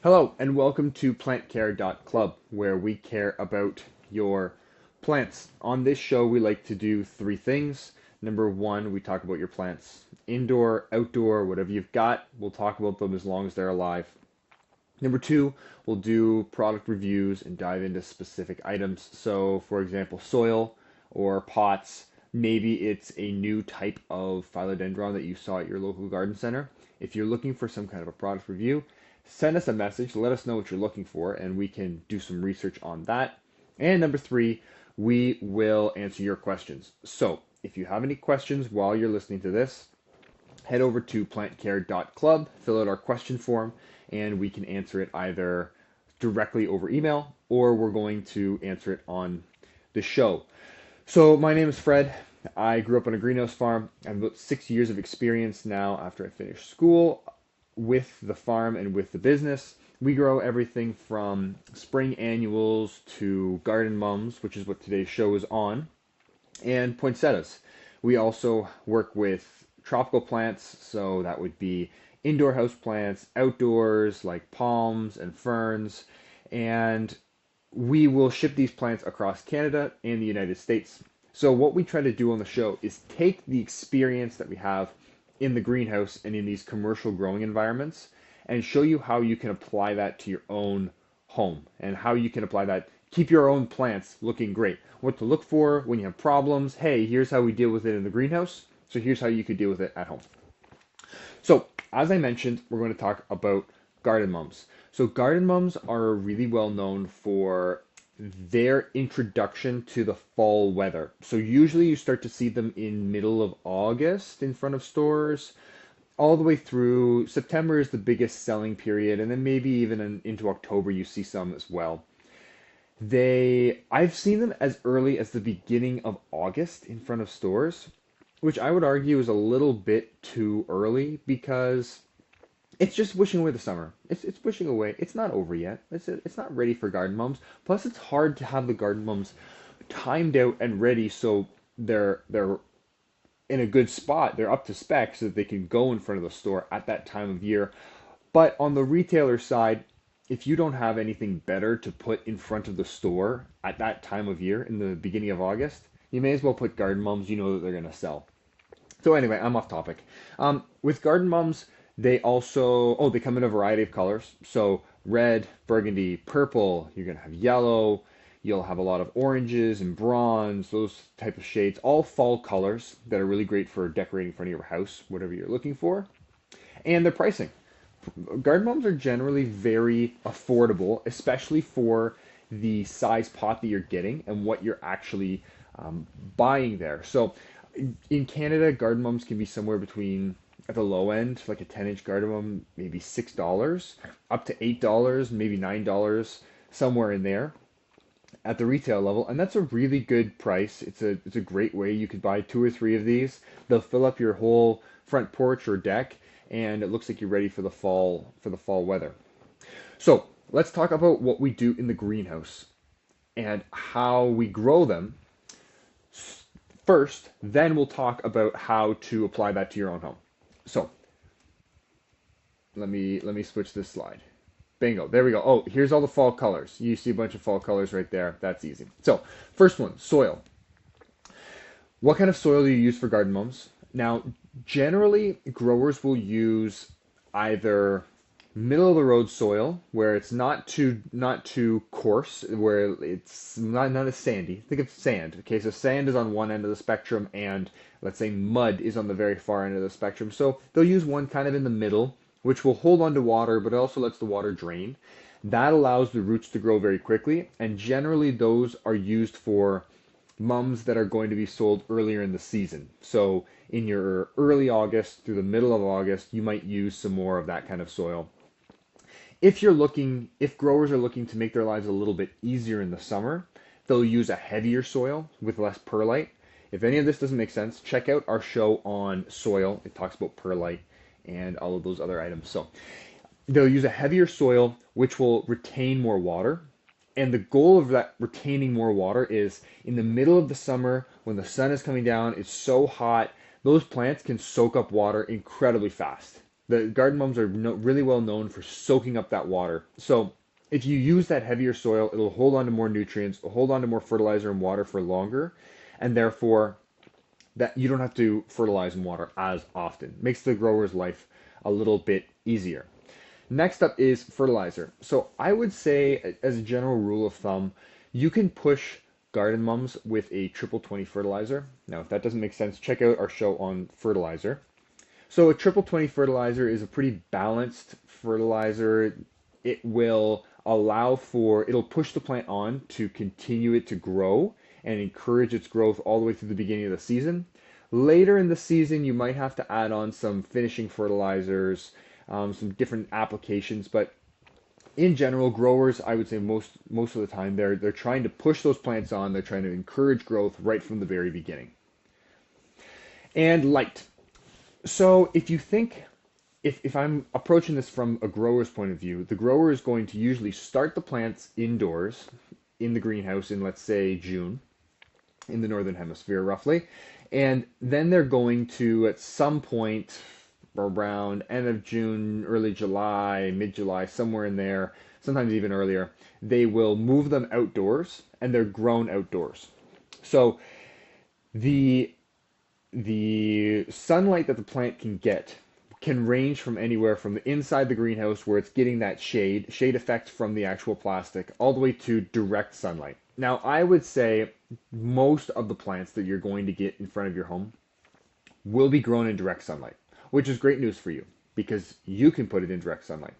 Hello, and welcome to plantcare.club, where we care about your plants. On this show, we like to do three things. Number one, we talk about your plants. Indoor, outdoor, whatever you've got, we'll talk about them as long as they're alive. Number two, we'll do product reviews and dive into specific items. So, for example, soil or pots. Maybe it's a new type of philodendron that you saw at your local garden center. If you're looking for some kind of a product review, send us a message, let us know what you're looking for, and we can do some research on that. And number three, we will answer your questions. So, if you have any questions while you're listening to this, head over to plantcare.club, fill out our question form, and we can answer it either directly over email or we're going to answer it on the show. So, my name is Fred. I grew up on a greenhouse farm. I have about 6 years of experience now after I finished school with the farm and with the business. We grow everything from spring annuals to garden mums, which is what today's show is on, and poinsettias. We also work with tropical plants, so that would be indoor house plants, outdoors like palms and ferns, and we will ship these plants across Canada and the United States. So what we try to do on the show is take the experience that we have in the greenhouse and in these commercial growing environments and show you how you can apply that to your own home and how you can apply that, keep your own plants looking great. What to look for when you have problems. Hey, here's how we deal with it in the greenhouse. So here's how you could deal with it at home. So, as I mentioned, we're going to talk about garden mums. So, garden mums are really well known for their introduction to the fall weather. So, usually you start to see them in middle of August in front of stores, all the way through September is the biggest selling period, and then maybe even into October you see some as well. I've seen them as early as the beginning of August in front of stores, which I would argue is a little bit too early because it's just wishing away the summer. It's wishing away. It's not over yet. It's not ready for garden mums. Plus, it's hard to have the garden mums timed out and ready so they're in a good spot. They're up to spec so that they can go in front of the store at that time of year. But on the retailer side, if you don't have anything better to put in front of the store at that time of year in the beginning of August, you may as well put garden mums. You know that they're going to sell. So anyway, I'm off topic. With garden mums, they come in a variety of colors. So red, burgundy, purple. You're gonna have yellow. You'll have a lot of oranges and bronze, those type of shades. All fall colors that are really great for decorating in front of your house, whatever you're looking for. And their pricing. Garden mums are generally very affordable, especially for the size pot that you're getting and what you're actually buying there. So in Canada, garden mums can be somewhere between, at the low end, like a 10-inch garden mum, maybe $6, up to $8, maybe $9, somewhere in there at the retail level, and that's a really good price. It's a great way. You could buy two or three of these. They'll fill up your whole front porch or deck, and it looks like you're ready for the fall weather. So let's talk about what we do in the greenhouse and how we grow them first, then we'll talk about how to apply that to your own home. So let me switch this slide. Bingo, there we go. Oh, here's all the fall colors. You see a bunch of fall colors right there. That's easy. So first one, soil. What kind of soil do you use for garden mums? Now, generally, growers will use either middle of the road soil where it's not too coarse, where it's not as sandy. Think of sand. Okay, so sand is on one end of the spectrum, and let's say mud is on the very far end of the spectrum. So they'll use one kind of in the middle, which will hold on to water, but it also lets the water drain. That allows the roots to grow very quickly, and generally those are used for mums that are going to be sold earlier in the season. So in your early August through the middle of August, you might use some more of that kind of soil. If growers are looking to make their lives a little bit easier in the summer, they'll use a heavier soil with less perlite. If any of this doesn't make sense, check out our show on soil. It talks about perlite and all of those other items. So they'll use a heavier soil which will retain more water. And the goal of that retaining more water is in the middle of the summer when the sun is coming down, it's so hot, those plants can soak up water incredibly fast. The garden mums are really well known for soaking up that water. So if you use that heavier soil, it'll hold on to more nutrients, it'll hold on to more fertilizer and water for longer, and therefore that you don't have to fertilize and water as often. Makes the grower's life a little bit easier. Next up is fertilizer. So I would say, as a general rule of thumb, you can push garden mums with a triple 20 fertilizer. Now, if that doesn't make sense, check out our show on fertilizer. So a triple 20 fertilizer is a pretty balanced fertilizer. It will it'll push the plant on to continue it to grow and encourage its growth all the way through the beginning of the season. Later in the season, you might have to add on some finishing fertilizers, some different applications, but in general, growers, I would say most of the time, they're trying to push those plants on. They're trying to encourage growth right from the very beginning. And light. So if you think, if I'm approaching this from a grower's point of view, the grower is going to usually start the plants indoors in the greenhouse in, let's say, June, in the northern hemisphere roughly, and then they're going to, at some point around end of June, early July, mid-July, somewhere in there, sometimes even earlier, they will move them outdoors, and they're grown outdoors. So the sunlight that the plant can get can range from anywhere from the inside the greenhouse, where it's getting that shade effect from the actual plastic, all the way to direct sunlight. Now, I would say most of the plants that you're going to get in front of your home will be grown in direct sunlight, which is great news for you because you can put it in direct sunlight.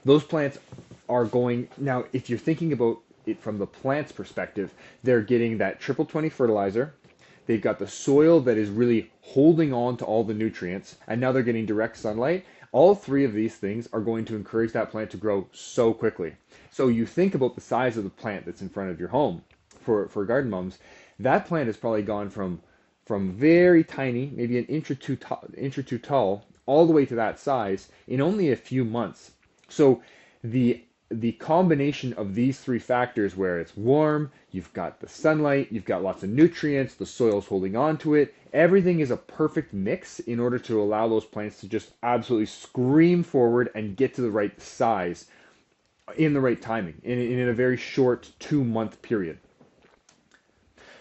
Those plants are going, now if you're thinking about it from the plant's perspective, they're getting that triple 20 fertilizer. They've got the soil that is really holding on to all the nutrients, and now they're getting direct sunlight. All three of these things are going to encourage that plant to grow so quickly. So you think about the size of the plant that's in front of your home for garden mums. That plant has probably gone from very tiny, maybe an inch or two tall, all the way to that size in only a few months. So the combination of these three factors, where it's warm, you've got the sunlight, you've got lots of nutrients, the soil's holding on to it, everything is a perfect mix in order to allow those plants to just absolutely scream forward and get to the right size in the right timing, in a very short 2-month period.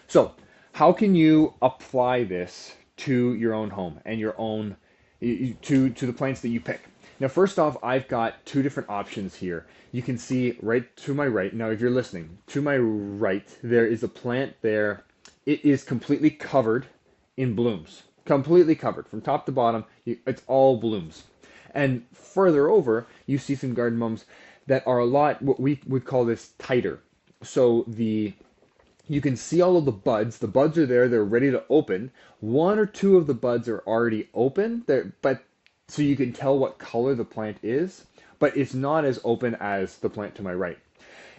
So how can you apply this to your own home and your own to the plants that you pick? Now, first off, I've got two different options here. You can see right to my right, now if you're listening, to my right, there is a plant there. It is completely covered in blooms. Completely covered. From top to bottom, it's all blooms. And further over, you see some garden mums that are a lot, what we would call this, tighter. So you can see all of the buds. The buds are there. They're ready to open. One or two of the buds are already open, so you can tell what color the plant is, but it's not as open as the plant to my right.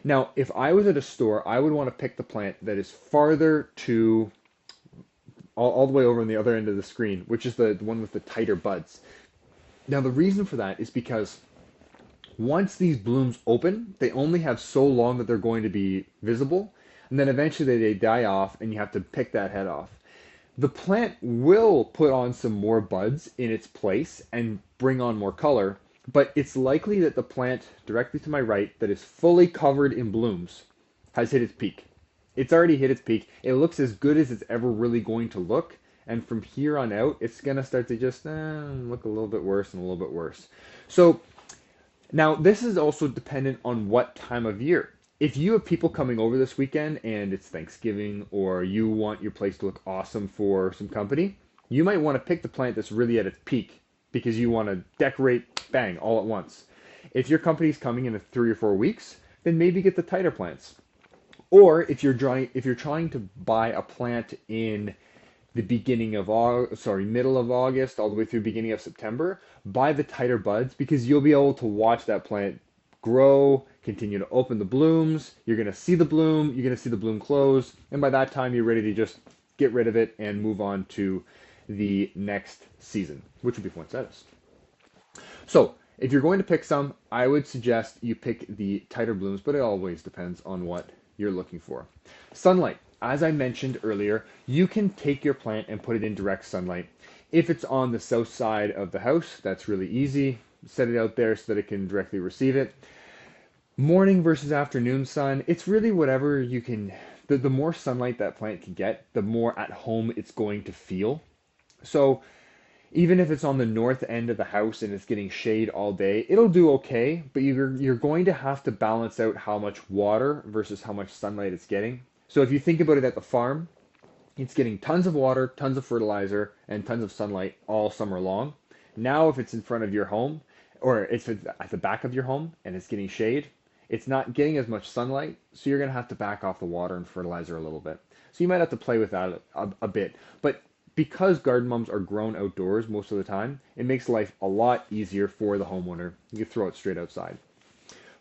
Now, if I was at a store, I would want to pick the plant that is farther to, all the way over on the other end of the screen, which is the one with the tighter buds. Now, the reason for that is because once these blooms open, they only have so long that they're going to be visible, and then eventually they die off, and you have to pick that head off. The plant will put on some more buds in its place and bring on more color, but it's likely that the plant directly to my right that is fully covered in blooms has hit its peak. It's already hit its peak. It looks as good as it's ever really going to look, and from here on out, it's going to start to just look a little bit worse and a little bit worse. So now this is also dependent on what time of year. If you have people coming over this weekend and it's Thanksgiving, or you want your place to look awesome for some company, you might want to pick the plant that's really at its peak because you want to decorate, bang, all at once. If your company's coming in 3 or 4 weeks, then maybe get the tighter plants. Or if you're trying to buy a plant in the middle of August all the way through beginning of September, buy the tighter buds because you'll be able to watch that plant grow, continue to open the blooms. You're going to see the bloom, you're going to see the bloom close, and by that time you're ready to just get rid of it and move on to the next season, which would be poinsettias. So if you're going to pick some, I would suggest you pick the tighter blooms, but it always depends on what you're looking for. Sunlight. As I mentioned earlier, you can take your plant and put it in direct sunlight. If it's on the south side of the house, that's really easy. Set it out there so that it can directly receive it. Morning versus afternoon sun, it's really whatever you can. The more sunlight that plant can get, the more at home it's going to feel. So even if it's on the north end of the house and it's getting shade all day, it'll do okay, but you're going to have to balance out how much water versus how much sunlight it's getting. So if you think about it at the farm, it's getting tons of water, tons of fertilizer, and tons of sunlight all summer long. Now, if it's in front of your home, or if it's at the back of your home and it's getting shade, it's not getting as much sunlight, so you're going to have to back off the water and fertilizer a little bit. So you might have to play with that a bit. But because garden mums are grown outdoors most of the time, it makes life a lot easier for the homeowner. You can throw it straight outside.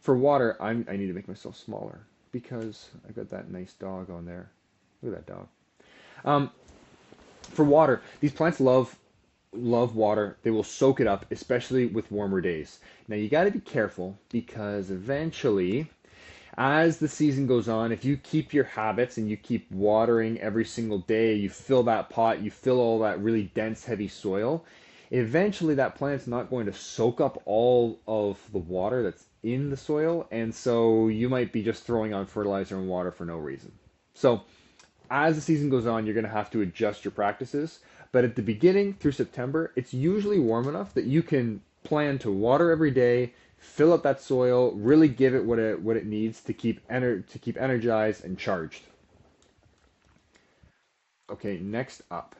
For water, I need to make myself smaller because I've got that nice dog on there. Look at that dog. Um, for water, these plants love water. They will soak it up, especially with warmer days. Now you got to be careful because eventually, as the season goes on, if you keep your habits and you keep watering every single day, you fill that pot, you fill all that really dense, heavy soil, eventually that plant's not going to soak up all of the water that's in the soil, and so you might be just throwing on fertilizer and water for no reason. So as the season goes on, you're going to have to adjust your practices. But at the beginning through September, it's usually warm enough that you can plan to water every day, fill up that soil, really give it what it needs to keep energized and charged. Okay, next up,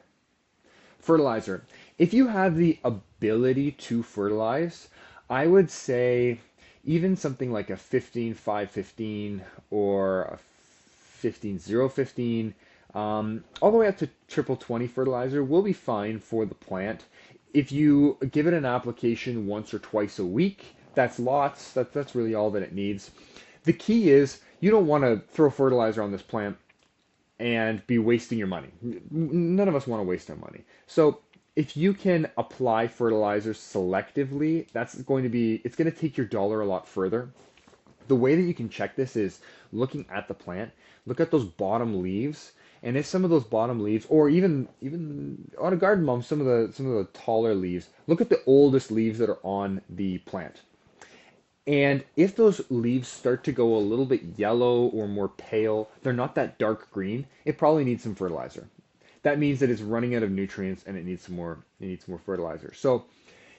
fertilizer. If you have the ability to fertilize, I would say even something like a 15-5-15 or a 15-0-15, all the way up to triple 20 fertilizer will be fine for the plant. If you give it an application once or twice a week, that's lots. That's really all that it needs. The key is you don't want to throw fertilizer on this plant and be wasting your money. None of us want to waste our money. So if you can apply fertilizer selectively, it's going to take your dollar a lot further. The way that you can check this is looking at the plant, look at those bottom leaves, and if some of those bottom leaves, or even on a garden mum, some of the taller leaves, look at the oldest leaves that are on the plant. And if those leaves start to go a little bit yellow or more pale, they're not that dark green, it probably needs some fertilizer. That means that it's running out of nutrients and it needs more fertilizer. So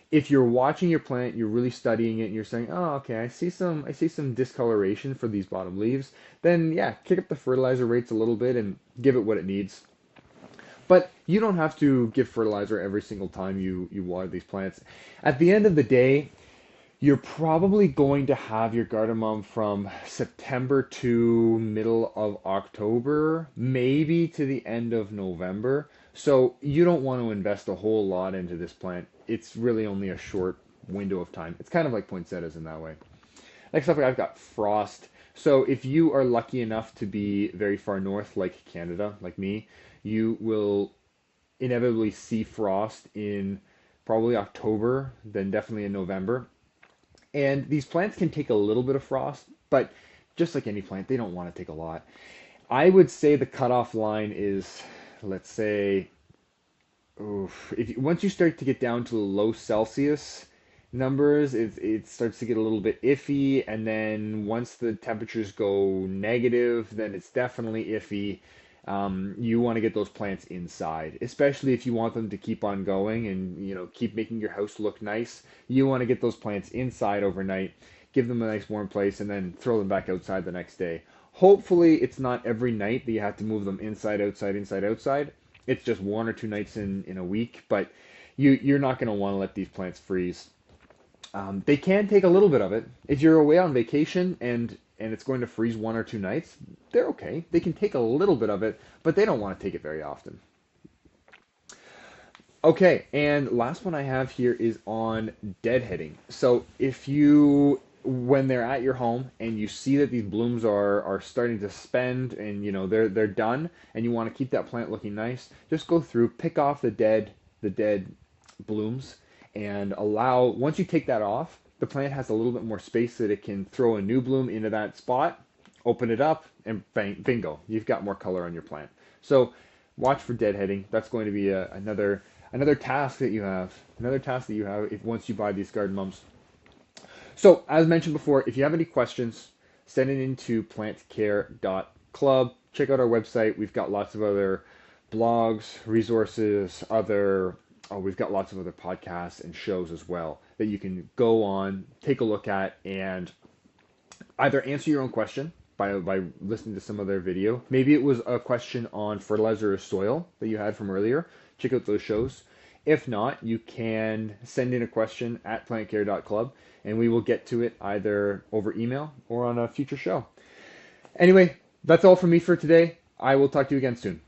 if you're watching your plant, you're really studying it, and you're saying, "Oh, okay, I see some discoloration for these bottom leaves," then yeah, kick up the fertilizer rates a little bit and give it what it needs. But you don't have to give fertilizer every single time you water these plants. At the end of the day, you're probably going to have your cardamom from September to middle of October, maybe to the end of November. So you don't want to invest a whole lot into this plant. It's really only a short window of time. It's kind of like poinsettias in that way. Next up, I've got frost. So if you are lucky enough to be very far north, like Canada, like me, you will inevitably see frost in probably October, then definitely in November. And these plants can take a little bit of frost, but just like any plant, they don't want to take a lot. I would say the cutoff line is, let's say, oof, once you start to get down to low Celsius numbers, it starts to get a little bit iffy. And then once the temperatures go negative, then it's definitely iffy. You want to get those plants inside, especially if you want them to keep on going and keep making your house look nice. You want to get those plants inside overnight, give them a nice warm place, and then throw them back outside the next day. Hopefully, it's not every night that you have to move them inside, outside, inside, outside. It's just one or two nights in a week, but you're not going to want to let these plants freeze. They can take a little bit of it. If you're away on vacation and it's going to freeze one or two nights, they're okay. They can take a little bit of it, but they don't want to take it very often. Okay, and last one I have here is on deadheading. So when they're at your home and you see that these blooms are starting to spend and they're done and you want to keep that plant looking nice, just go through, pick off the dead blooms, and once you take that off, the plant has a little bit more space so that it can throw a new bloom into that spot, open it up, and bingo, you've got more color on your plant. So watch for deadheading. That's going to be another another task that you have, if once you buy these garden mums. So, as mentioned before, if you have any questions, send it into plantcare.club. Check out our website. We've got lots of other blogs, resources, we've got lots of other podcasts and shows as well that you can go on, take a look at, and either answer your own question by listening to some other video. Maybe it was a question on fertilizer or soil that you had from earlier. Check out those shows. If not, you can send in a question at plantcare.club and we will get to it either over email or on a future show. Anyway, that's all from me for today. I will talk to you again soon.